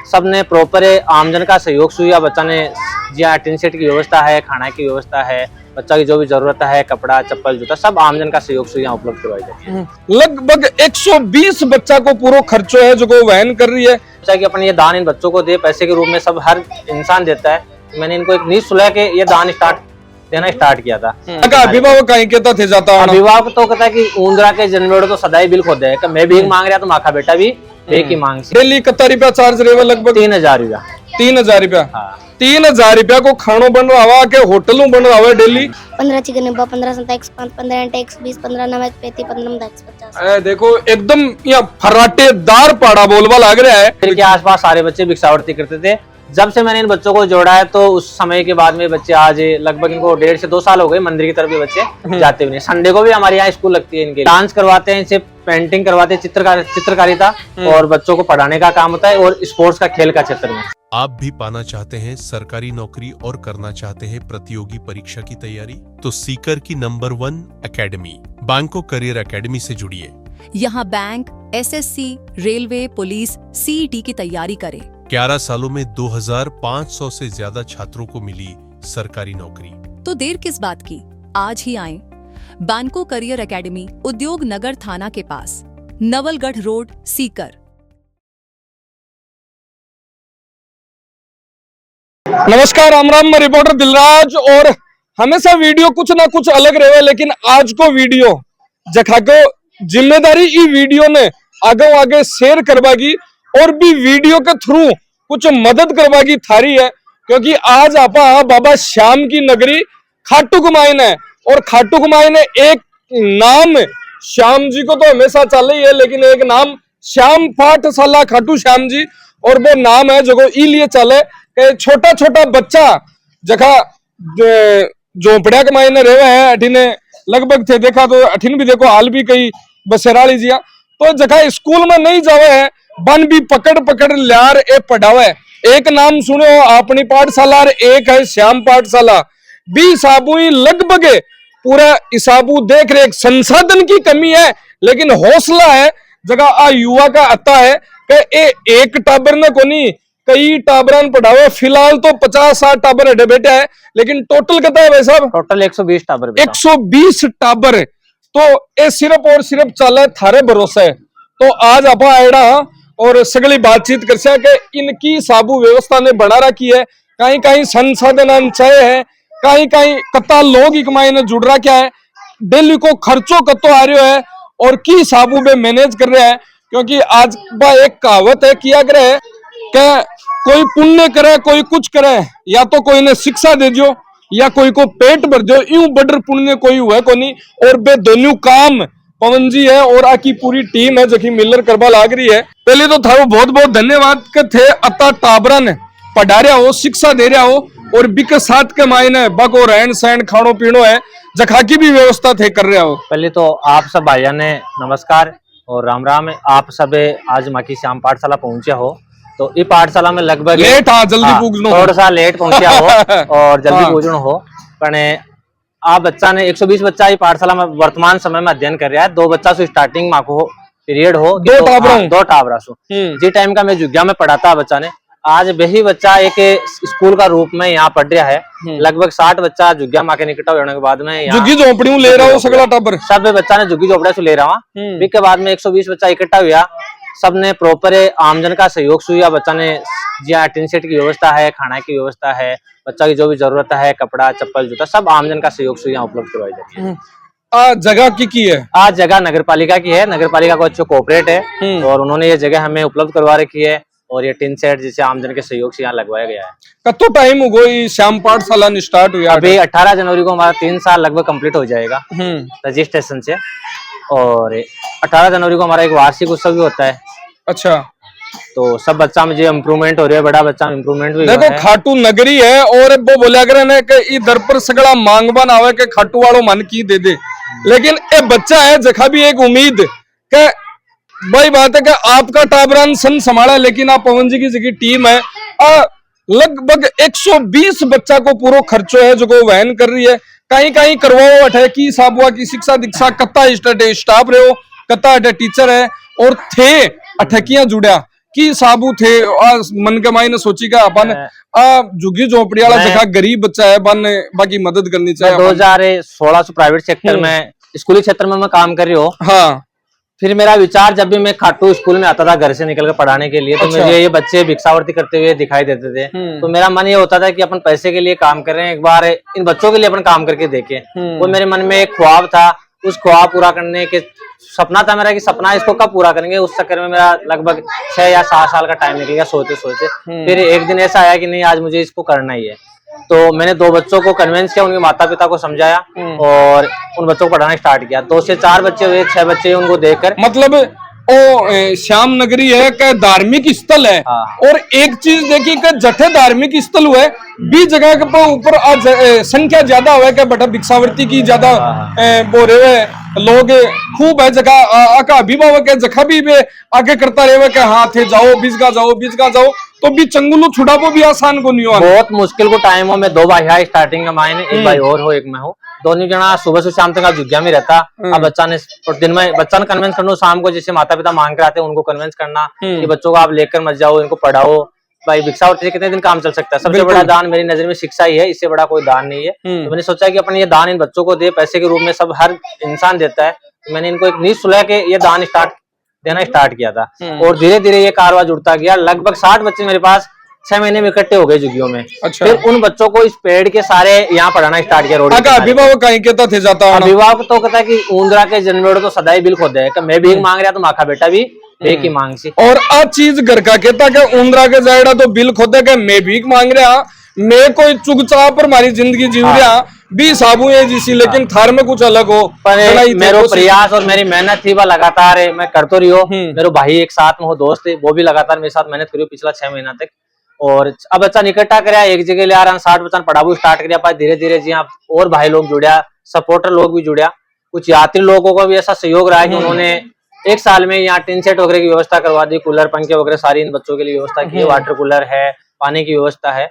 सबने प्रॉपर आमजन का सहयोग सुइया बच्चा ने जहाँ टिन सेट की व्यवस्था है, खाना की व्यवस्था है, बच्चा की जो भी जरूरत है, कपड़ा चप्पल जूता सब आमजन का सहयोग से यहाँ उपलब्ध करवाई जाती है। लगभग 120 बच्चा को पूरा खर्चो है जो वहन कर रही है। कि अपन ये दान इन बच्चों को दे पैसे के रूप में, सब हर इंसान देता है। मैंने इनको एक निःशुल्क के ये दान देना स्टार्ट किया था। अभिभावक कहीं कहता थे जाता अभिभावक तो कहता है कि ऊंदरा के जन्मेड़ो तो सदाई बिल खोद है, मैं भीख मांग रहा तो माखा बेटा भी भीख ही मांग। डेली कितना रुपया चार्ज रहेगा? लगभग 3000 रुपया। 3000 रुपया? हाँ। 3000 रुपया को खानो बन रहा हुआ के होटलों बन रहा हुआ डेली। 15 चिकन 15 संताक्स 15 टैक्स 20 15 नमक 35 15 50। देखो एकदम यहाँ फर्राटेदार पाड़ा बोलवा लग रहा है। के आसपास सारे बच्चे भिक्षावृत्ति करते थे। जब से मैंने इन बच्चों को जोड़ा है तो उस समय के बाद में बच्चे आज लगभग इनको 1.5 से 2 साल हो गए मंदिर की तरफ भी बच्चे जाते हुए। संडे को भी हमारे यहाँ स्कूल लगती है इनके, डांस करवाते हैं, इनसे पेंटिंग करवाते हैं, चित्रकारिता और बच्चों को पढ़ाने का काम होता है और स्पोर्ट्स का खेल का क्षेत्र में। आप भी पाना चाहते हैं सरकारी नौकरी और करना चाहते हैं प्रतियोगी परीक्षा की तैयारी? तो सीकर की नंबर 1 एकेडमी बैंको करियर एकेडमी से जुड़िए। यहाँ bank, SSC, railway, police, CET की तैयारी करें। 11 सालों में 2500 से ज्यादा छात्रों को मिली सरकारी नौकरी। तो देर किस बात की, आज ही आएं। बैंको करियर एकेडमी, उद्योग नगर थाना के पास, नवलगढ़ रोड, सीकर। नमस्कार, राम राम। मैं रिपोर्टर दिलराज और हमेशा वीडियो कुछ ना कुछ अलग रहे, लेकिन आज को वीडियो जखा को जिम्मेदारी ई वीडियो ने आगे शेयर करवागी और भी वीडियो के थ्रू कुछ मदद करवागी थारी है, क्योंकि आज आपा बाबा श्याम की नगरी खाटू कुमाइन है। और खाटू कुमाइन है एक नाम, श्याम जी को तो हमेशा चल ही है, लेकिन एक नाम श्याम पाठशाला खाटू श्याम जी, और वो नाम है जो ई लिए चले छोटा छोटा बच्चा जखा झोपड़िया के मायने रहे है अठीने लगभग थे देखा तो अठीन भी देखो हाल भी कई बसेराली जिया तो जखा स्कूल में नहीं जावे है बन भी पकड़ लियार ए पढ़ावे। एक नाम सुनो अपनी पाठशाला, एक है श्याम पाठशाला। बी साबू लगभग पूरा इसाबू देख रेख संसाधन की कमी है, लेकिन हौसला है जगह आ युवा का आता है कि एक टाबर ने कोनी कई टाबरन पढ़ावे। फिलहाल तो 50-60 टाबर अड्डे बैठे है, लेकिन टोटल कितना है भाई साहब? टोटल 120 टाबर। 120 टाबर तो ये सिर्फ और सिर्फ चले थारे भरोसे है। तो आज आप आएड़ा और सगली बातचीत कर सके इनकी साबू व्यवस्था ने बना रखी है। कहीं कहीं संसाधन चाहिए है, कहीं कहीं कत्ता लोग एक मायने जुड़ रहा क्या है, डेली को खर्चों कत्तो आ रहा है और की साबू में मैनेज कर रहा है। क्योंकि आज एक कहावत है किया करे कि कोई पुण्य करे कोई कुछ करे, या तो कोई ने शिक्षा दे दियो या कोई को पेट भर दो, यूं बड़र पुण्य कोई हुआ को नहीं। और बे दोनों काम पवन जी है और आकी पूरी टीम है जखी मिलर करवा लाग रही है। पहले तो थारो बहुत बहुत धन्यवाद के थे अता टाबरा ने पढ़ा रहा हो, शिक्षा दे रहा हो और बिक साथ के मायने बको रहन सहन खानो पीनो है जखा की भी व्यवस्था थे कर रहा हो। पहले तो आप सब भाइयों ने नमस्कार और राम राम। आप सब आज माँ की श्याम पाठशाला पहुंचे हो, तो ये पाठशाला में लगभग लेट जल्दी पूछनो थोड़ा सा लेट पहुंचा हो और जल्दी पूछनो हो। पर आप बच्चा ने 120 बच्चा ये पाठशाला में वर्तमान समय में अध्ययन कर रहा है। 2 बच्चा से स्टार्टिंग माँ को पीरियड हो 2 टाबरा सु जी टाइम का मैं जुग्या में पढ़ाता बच्चा ने। आज वही बच्चा एक स्कूल का रूप में यहाँ पढ़ रहा है। लगभग 60 बच्चा जुग्या माँ के निकट होने के बाद में झुग्गी झोपड़ी ले रहा हो सगला टाबर सब बच्चा ने झुग्गी झोपड़े से ले रहा हुआ। के बाद में 120 बच्चा इकट्ठा हुआ। सबने प्रॉपर आमजन का सहयोग सुइया बच्चा ने जहाँ टिन सेट की व्यवस्था है, खाना की व्यवस्था है, बच्चा की जो भी जरूरत है, कपड़ा चप्पल जूता सब आमजन का सहयोग से यहाँ उपलब्ध करवाई जाती है। जगह की है? आज जगह नगर पालिका की है। नगर पालिका को अच्छे कोऑपरेट है और उन्होंने ये जगह हमें उपलब्ध करवा रखी है और ये टिन सेट जिसे आमजन के सहयोग से यहाँ लगवाया गया है। कतो टाइम हो गई श्याम पाठशाला स्टार्ट हुआ? अभी 18 जनवरी को हमारा 3 साल लगभग कंप्लीट हो जाएगा रजिस्ट्रेशन से, और 18 जनवरी को हमारा एक वार्षिक उत्सव भी होता है। अच्छा, तो सब बच्चा में जो इम्प्रूवमेंट हो रही है, बड़ा बच्चा में इम्प्रूवमेंट भी देखो खाटू नगरी है और वो बोलिया करे कि इधर पर सगड़ा मांगबान आवे के खाटू वालों मन की दे दे, लेकिन ये बच्चा है जखा भी एक उम्मीद के भाई बात है कि आपका टाबरान सन संभाला, लेकिन आप पवन जी की जगह टीम है लगभग 120 बच्चा को पूरा खर्चो है जो वहन कर रही है। कहीं कहीं करवाओ अठे की साबुआ की शिक्षा दीक्षा कत्ता स्टाफ रहे हो, कत्ता अठे टीचर है और थे अठकियां जुड़ा की साबू थे मन के मायने सोची का अपन झुग्गी झोपड़ी वाला जगह गरीब बच्चा है बन बाकी मदद करनी चाहिए। 2016 से प्राइवेट सेक्टर में स्कूली क्षेत्र में मैं काम कर रही हूँ। हाँ, फिर मेरा विचार जब भी मैं खाटू स्कूल में आता था घर से निकल कर पढ़ाने के लिए, तो अच्छा। मुझे ये बच्चे भिक्षावृत्ति करते हुए दिखाई देते थे। तो मेरा मन ये होता था कि अपन पैसे के लिए काम कर रहे हैं, एक बार इन बच्चों के लिए अपन काम करके देखें। वो मेरे मन में एक ख्वाब था, उस ख्वाब पूरा करने के सपना था मेरा कि सपना इसको कब पूरा करेंगे। उस चक्कर में मेरा लगभग 6 या 7 साल का टाइम निकल गया सोचते सोचते। फिर एक दिन ऐसा आया कि नहीं, आज मुझे इसको करना ही है। तो मैंने 2 बच्चों को कन्विंस किया, उनके माता पिता को समझाया और उन बच्चों को पढ़ाना स्टार्ट किया। 2 से 4 बच्चे हुए, 6 बच्चे उनको देखकर मतलब ओ श्याम नगरी है का धार्मिक स्थल है। हाँ। और एक चीज देखिए कि जठे धार्मिक स्थल हुआ है 20 जगह के ऊपर आज संख्या ज्यादा हुआ है क्या बेटा भिक्षावृत्ति की ज्यादा बोरे हुए लोग खूब है जगह आका अभिभावक है जखा भी वे आगे करता रहे कि हाँ थे जाओ बीच का जाओ तो भी चंगुलू छुड़ापो भी आसान को नहीं हुआ। बहुत मुश्किल को टाइम हो। मैं 2 भाई है स्टार्टिंग में, मायने एक भाई और हो, एक मैं हूँ। दोनों जना सुबह से शाम तक आप जुग्गिया में रहता। अब बच्चा ने दिन में बच्चा ने कन्विंस करना, शाम को जैसे माता पिता मांग कर आते हैं उनको कन्विंस करना कि बच्चों को आप लेकर मत जाओ, इनको पढ़ाओ। भाई भिक्षावृत्ति से कितने दिन काम चल सकता है। सबसे बड़ा दान मेरी नजर में शिक्षा ही है, इससे बड़ा कोई दान नहीं है। तो मैंने सोचा कि अपन ये दान इन बच्चों को दे, पैसे के रूप में सब हर इंसान देता है। मैंने इनको एक नींव सुलह के ये दान देना स्टार्ट किया था और धीरे धीरे ये कारवा जुड़ता गया। लगभग 60 बच्चे मेरे पास 6 महीने में इकट्ठे हो गए जुगियों में। अच्छा। फिर उन बच्चों को इस पेड़ के सारे यहाँ पढ़ाना स्टार्ट किया। रोड अभिभावक कहीं कहता थे जाता अभिभावक तो कहता है कि ऊंदरा के जन्मेड़ तो सदाई बिल खोद है, मैं भीख मांग रहा तो माखा बेटा भी भीख ही मांग सी। और आ चीज घर का कहता कि ऊंदरा के जाएड़ा तो बिल खोदे के मैं भीख मांग रहा, मैं कोई चुगचाप पर मारी जिंदगी जीव रहा भी साबू है जिसी, लेकिन थार में कुछ अलग हो। पर मेरा प्रयास और मेरी मेहनत थी वह लगातार मैं करतो रही हो। मेरे भाई एक साथ में हो दोस्त थे, वो भी लगातार मेरे साथ मेहनत करी पिछला 6 महीना तक। और अब बच्चा निकटा कराया, एक जगह ले आ रहा 60 बच्चा पढ़ाबू स्टार्ट किया। धीरे धीरे जी हाँ और भाई लोग जुड़िया, सपोर्टर लोग भी जुड़िया, कुछ यात्री लोगों को भी ऐसा सहयोग रहा है कि उन्होंने 1 साल में यहाँ टिन सेट वगैरह की व्यवस्था करवा दी, कूलर पंखे वगैरह सारी इन बच्चों के लिए व्यवस्था की है। वाटर कूलर है, पानी की व्यवस्था है,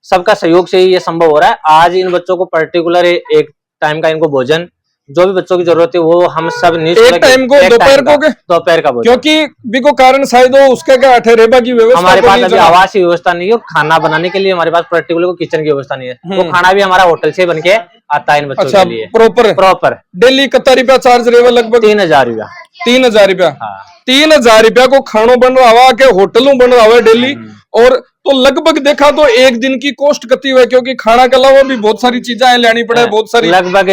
सबका सहयोग से ही ये संभव हो रहा है। आज इन बच्चों को पर्टिकुलर एक टाइम का इनको भोजन जो भी बच्चों की जरूरत है वो हम सब एक टाइम को दोपहर का भोजन, क्योंकि बिको कारण शायद हो उसके क्या ठहरेबा की व्यवस्था हमारे पास अभी आवास की व्यवस्था नहीं है और खाना बनाने के लिए हमारे पास पर्टिकुलर किचन की व्यवस्था नहीं है। वो खाना भी हमारा होटल से बन के आता है इन बच्चों के लिए प्रॉपर। डेली कितना रुपया चार्ज रहेगा? लगभग 3000 रुपया। 3000 रुपया। 3000 रुपया को खानो बन रहा हुआ के होटलों बन रहा हुआ डेली। और तो लगभग देखा तो एक दिन की कॉस्ट कितनी हुई? क्योंकि खाना के अलावा भी बहुत सारी चीजें लेनी पड़े, बहुत सारी। लगभग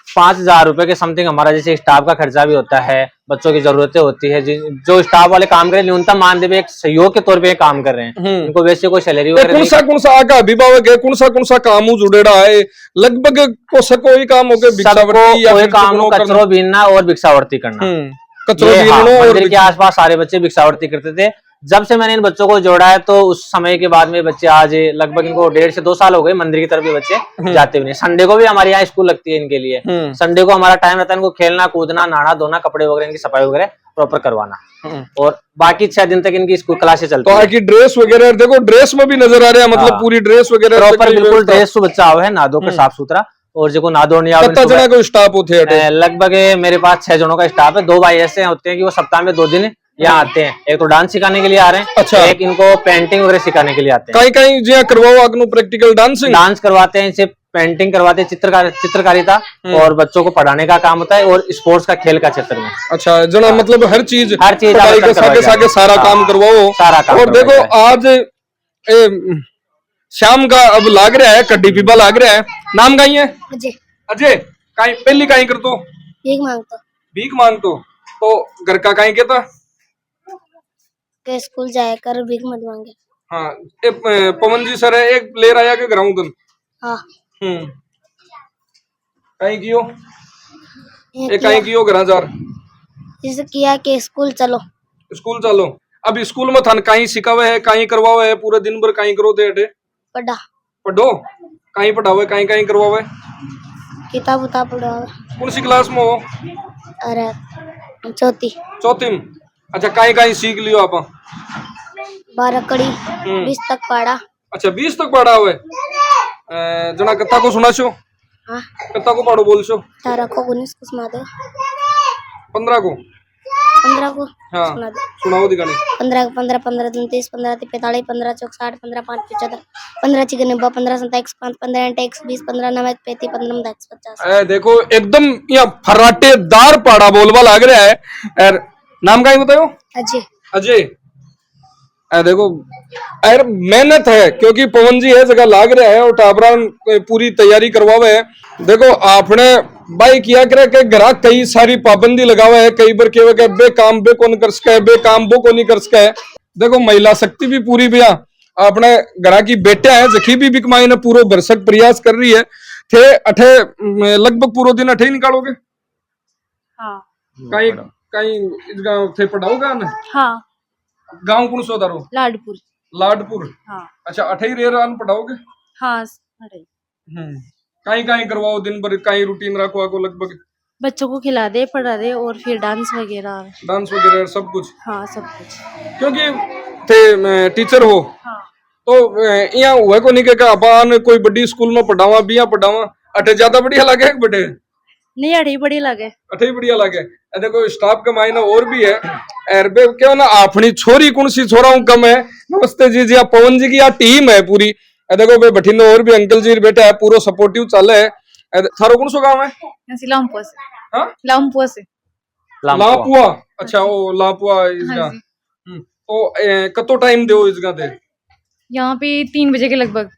5000 रुपए के समथिंग हमारा जैसे स्टाफ का खर्चा भी होता है, बच्चों की जरूरतें होती है। जो स्टाफ वाले काम कर रहे हैं न्यूनतम मानदेय एक सहयोग के तौर पे काम कर रहे हैं, उनको वैसे कोई सैलरी वगैरह कौन सा आका अभिभावक है, कौन सा काम जुड़ेड़ा है? लगभग कोई काम हो गया भिक्षावृत्ति या कोई काम कचरो बीनना और भिक्षावृत्ति करना। कचरो बीनना और मंदिर के आसपास सारे बच्चे भिक्षावृत्ति करते थे। जब से मैंने इन बच्चों को जोड़ा है तो उस समय के बाद में बच्चे आज लगभग इनको 1.5 से 2 साल हो गए मंदिर की तरफ भी बच्चे जाते हुए। संडे को भी हमारे यहाँ स्कूल लगती है इनके लिए। संडे को हमारा टाइम रहता है इनको खेलना कूदना, नहाना धोना, कपड़े वगैरह इनकी सफाई वगैरह प्रॉपर करवाना और बाकी 6 दिन तक इनकी स्कूल क्लासेस चलती है। तो ड्रेस वगैरह देखो, ड्रेस में भी नजर आ रहा है, मतलब पूरी ड्रेस वगैरह प्रॉपर बिल्कुल ड्रेस तो बच्चा है ना दो कर साफ सुथरा। और जो ना दो नहीं स्टाफ होते हैं लगभग मेरे पास 6 जनों का स्टाफ है। 2 भाई ऐसे होते हैं कि वो सप्ताह में 2 दिन यहाँ आते हैं। एक तो डांस सिखाने के लिए आ रहे हैं, अच्छा। एक इनको पेंटिंग वगैरह सिखाने के लिए आते हैं। कहीं जी करवाओ प्रैक्टिकल डांस करवाते हैं, इनसे पेंटिंग करवाते हैं, चित्रकारिता और बच्चों को पढ़ाने का काम होता है और स्पोर्ट्स का खेल का क्षेत्र में। अच्छा जना मतलब हर चीज सागे सारा काम करवाओ, सारा काम। और देखो आज शाम का अब लाग रहा है, कड्डी पीपा लाग रहा है। नाम कहीं है? अजय। कहीं पहली कहीं कर तो भीख मांगतो तो घर का कहीं कहता के स्कूल जाए कर भीख मत मांगे। हाँ पवन जी सर है एक प्लेयर आया के ग्राउंड। हाँ कहीं कियो कहीं कियो घर जार जैसे किया कि स्कूल चलो। अब स्कूल में थान कहीं सिखावे है, कहीं करवावे है, पूरे दिन भर कहीं करो थे पढ़ो कहीं पढ़ावे, कहीं करवावे, किताब उताब पढ़ावे। कौन सी क्लास में हो? अरे चौथी में। अच्छा कहीं सीख लियो आप? 12 कड़ी 20 तक पढ़ा। अच्छा 20 तक पढ़ा हुए जना कत्ता को सुना छो? कत्ता को पढ़ो बोल छो? 18 को 19 को सुना दो। 15 को 15 को हाँ सुना दे। सुनाओ दिखाने 15 15 15 29 15 45 15 चौक 60 15 5 75 15 चिकन 15 27 5 15 x 20 15 9 35 15 10 50। ए देखो एकदम यहाँ फराटेदार पाड़ा बोलवा लग रहा है। और नाम का ही बताओ? अजय। अजय। ए देखो यार मेहनत है, क्योंकि पवन जी है जगह लाग रहा है और टाबरा पूरी तैयारी करवावे है। देखो आपने भाई किया करे के ग्राहक कई सारी पाबंदी लगावा है, कई बार केवे के बे काम बे कौन कर सके, बे काम वो कौन नहीं कर सके। देखो महिला शक्ति भी पूरी भैया अपने ग्राहक की बेटे है, जखी भी बिकमाई ने पूरा भरसक प्रयास कर रही है। थे अठे लगभग पूरा दिन अठे ही निकालोगे? हाँ कहीं कहीं इस गांव थे पढ़ाओगा ना? हाँ गांव कौन सो दारो? लाडपुर। लाडपुर। हाँ अच्छा अठे ही रेर आन पढ़ाओगे? हाँ कहीं कहीं करवाओ दिन भर, कहीं रूटीन रखो को लगभग? बच्चों को खिला दे, पढ़ा दे और फिर डांस वगैरह। डांस वगैरह सब कुछ? हाँ सब कुछ। क्योंकि थे टीचर हो हाँ तो यहाँ हुआ को नहीं के अपन कोई बड़ी स्कूल में पढ़ावा बिया पढ़ावा, अठे ज्यादा बढ़िया लगे बड़े? नहीं अठे बढ़िया लगे। अठे ही बढ़िया लगे। देखो स्टाफ का मायना और भी है। अरबे क्यों ना अपनी छोरी कौन सी छोरा हूँ कम है। नमस्ते जी जी, पवन जी की यहाँ टीम है पूरी। देखो भाई बठिंडे और भी अंकल जी बेटा है, पूरा सपोर्टिव चल है। थारो कौन सो गाँव है? लामपुआ से। हाँ लामपुआ से। लापुआ। अच्छा वो लापुआ इसका। तो कतो टाइम दो इसका दे? यहाँ पे 3 बजे के लगभग।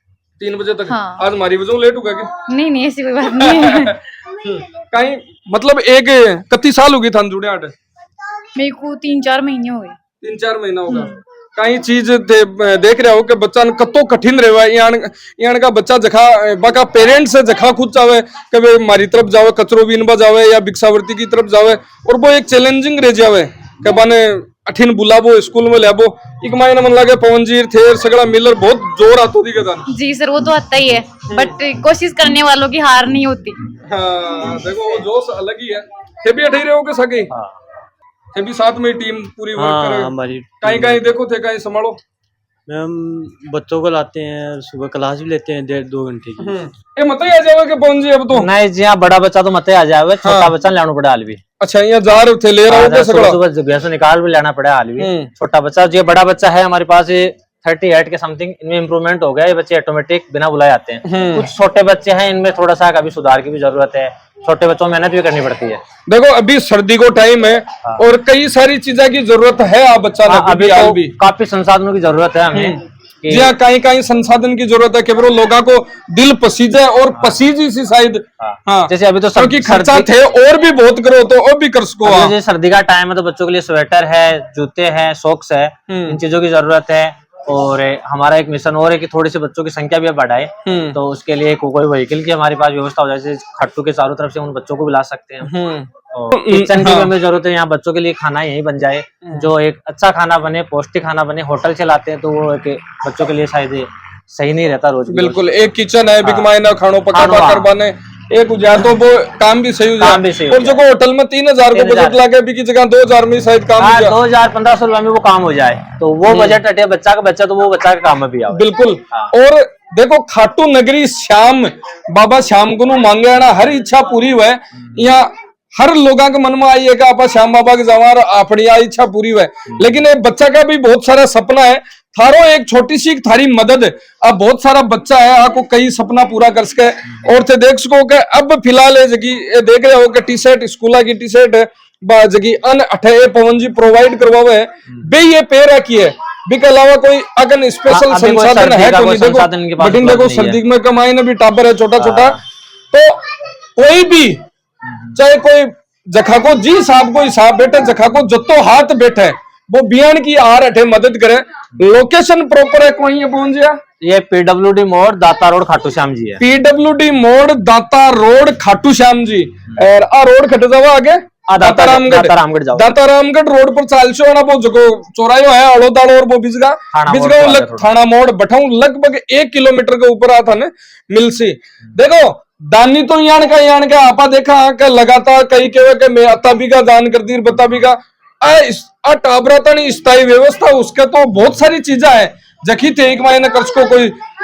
3 बजे तक? हाँ। आज हमारी वजह लेट हो गया क्या? नहीं नहीं ऐसी कोई बात नहीं है। कहीं मतलब एक कत्ती साल होगी थान जुड़े आठ? मेरे को 3-4 महीने हो गए। 3-4 महीना होगा। कई चीज देख रहे हो कि बच्चा कतो कठिन रहे यान का बच्चा जखा बाका पेरेंट्स है जखा खुद चाहे कभी हमारी तरफ जावे कचरो बीनबा जावे या भिक्षावृत्ति की तरफ जावे, और वो एक चैलेंजिंग रह जावे कि बाने अठिन बुलाबो स्कूल में लाबो। एक महीना मन लगे पवन जी थे सगड़ा मिलर बहुत जोर आतो दिखे था। जी सर वो तो आता ही है, बट कोशिश करने वालों की हार नहीं होती। हाँ देखो वो जोश अलग ही है। थे भी अठे रहे हो के सके? थे भी साथ में टीम पूरी वर्क करे? हमारी कहीं कहीं देखो थे कहीं संभालो। हम बच्चों को लाते हैं, सुबह क्लास भी लेते हैं 1.5-2 घंटे की। ये मत ही आ जावे के पवन जी अब तो? नहीं जी हाँ, बड़ा बच्चा तो मत ही आ जावे, छोटा बच्चा लाना पड़ा हाल भी। अच्छा यहाँ जा रहे थे ले रहा हूँ सुबह घर से निकाल भी लाना पड़ा हाल भी। छोटा बच्चा जो बड़ा बच्चा है हमारे पास 38 के समथिंग, इनमें इम्प्रूवमेंट हो गया। ये बच्चे ऑटोमेटिक बिना बुलाए आते हैं। कुछ छोटे बच्चे हैं इनमें थोड़ा सा कभी सुधार की भी जरूरत है। छोटे बच्चों में मेहनत भी करनी पड़ती है। देखो अभी सर्दी को टाइम है और कई सारी चीजों की जरूरत है। आप बच्चा अभी तो भी काफी संसाधनों की जरूरत है हमें। जी हाँ कहीं कहीं संसाधन की जरूरत है केवल लोगों को दिल पसीजे और पसीजी सी शायद। हाँ जैसे अभी तो क्योंकि खर्चा थे और भी बहुत करो तो और भी कर सको। जैसे सर्दी का टाइम है तो बच्चों के लिए स्वेटर है, जूते हैं, सॉक्स है, इन चीजों की जरूरत है। और हमारा एक मिशन और है कि थोड़ी सी बच्चों की संख्या भी बढ़ाए, तो उसके लिए कोई व्हीकल की हमारे पास व्यवस्था हो जाए, जैसे खट्टू के चारों तरफ से उन बच्चों को भी ला सकते हैं। और किचन की हमें जरूरत है, यहाँ बच्चों के लिए खाना यही बन जाए, जो एक अच्छा खाना बने, पौष्टिक खाना बने। होटल चलाते हैं तो वो एक बच्चों के लिए शायद सही नहीं रहता रोज। बिल्कुल एक किचन है बिकमाइना खानो पका करवाने एक उजाड़ तो वो काम भी सही हो जाए। और जो होटल में 3000 को बजट लगे भी की जगह 2000 में शायद काम 2000-1500 रुपए में वो काम हो जाए, तो वो बजट हटे बच्चा का बच्चा तो वो बच्चा का काम में भी आओ। बिल्कुल। और देखो खाटू नगरी श्याम बाबा श्याम को मांगे ना हर इच्छा पूरी हुए। यहाँ हर लोगों के मन में आई है कि आप श्याम बाबा के जवार अपनी इच्छा पूरी हुए, लेकिन एक बच्चा का भी बहुत सारा सपना है। थारो एक छोटी सी थारी मदद, अब बहुत सारा बच्चा है आपको कई सपना पूरा कर सके। और थे देख सको कि अब फिलहाल जगी देख रहे हो कि टी शर्ट स्कूल की टी शर्ट जगी अन अठे पवन जी प्रोवाइड करवावे है बे ये पे रखी है। बिके अलावा कोई अगन स्पेशल संसाधन है तो नहीं। देखो बटिन देखो सर्दी में कमाई ने भी टाबर है छोटा छोटा, तो कोई भी चाहे कोई जखा को जी साहब को हिसाब बैठे जखा को जत्तो हाथ बैठे वो बियान की आर अठे मदद करे। लोकेशन प्रॉपर है कहीं है पहुंच गया? ये PWD मोड़ दाता रोड खाटू श्याम जी है। PWD मोड़ दाता रोड खाटू श्याम जी। और आ रोड खट जावा आगे दाता रामगढ़ रोड पर चाल छो ना वो जगो चौरायो है अड़ो दाड़ो और वो बिजगा थाना मोड़ बठाऊ लगभग 1 किलोमीटर के ऊपर आता ने मिलसी। देखो दानी तो यान का आपा देखा कि लगातार कई के मैं अता भी का दान कर दी बता भी का टाबरा तनी स्थायी व्यवस्था उसके तो बहुत सारी चीजें है जखी थे एक महीने कर सको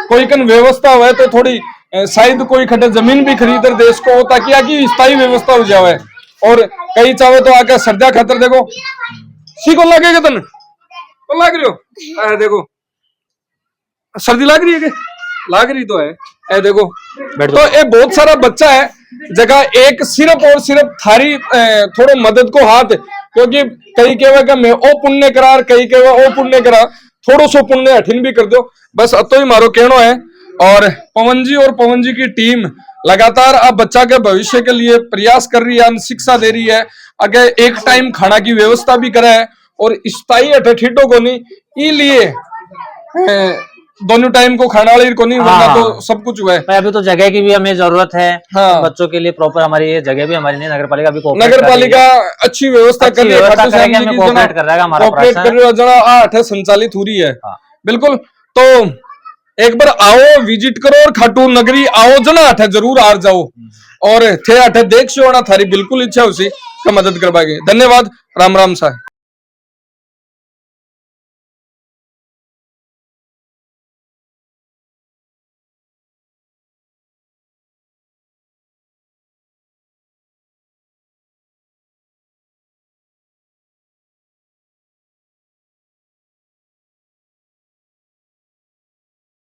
कोई कन व्यवस्था हुआ तो थोड़ी शायद कोई खटे जमीन भी खरीद देश को ताकि आगे स्थायी व्यवस्था हो जाए। और कई चाहे तो आके सर्दिया खातर देखो सी को लगेगा तन को लग रही हो देखो सर्दी लग रही है के लाग रही तो है ए देखो तो ये बहुत सारा बच्चा है जगह एक सिर्फ और सिर्फ थारी थोड़ो मदद को हाथ क्योंकि कई कहवा का मैं ओ पुण्य करार कई कहवा ओ पुण्य करा थोड़ो सो पुण्य हठिन भी कर दो बस अतो ही मारो कहनो है। और पवन जी की टीम लगातार अब बच्चा के भविष्य के लिए प्रयास कर रही है, शिक्षा दे रही है, अगर एक टाइम खाना की व्यवस्था भी करे है और स्थायी अठठीटो को नहीं लिए दोनों टाइम को खाना वाली को नहीं वरना तो सब कुछ हुआ है। अभी तो जगह की भी हमें जरूरत है। हाँ। बच्चों के लिए प्रॉपर हमारी ये जगह भी हमारी नहीं, नगर पालिका भी नगर पालिका अच्छी व्यवस्था कर रही है, कोऑपरेट कर रहा है हमारा प्रयास संचालित हो रही है। बिल्कुल, तो एक बार आओ विजिट करो और खाटू नगरी आओ जना अठे जरूर आ जाओ और थे अठे देख सो थारी बिल्कुल इच्छा उसी का मदद करवाएंगे। धन्यवाद, राम राम साहब।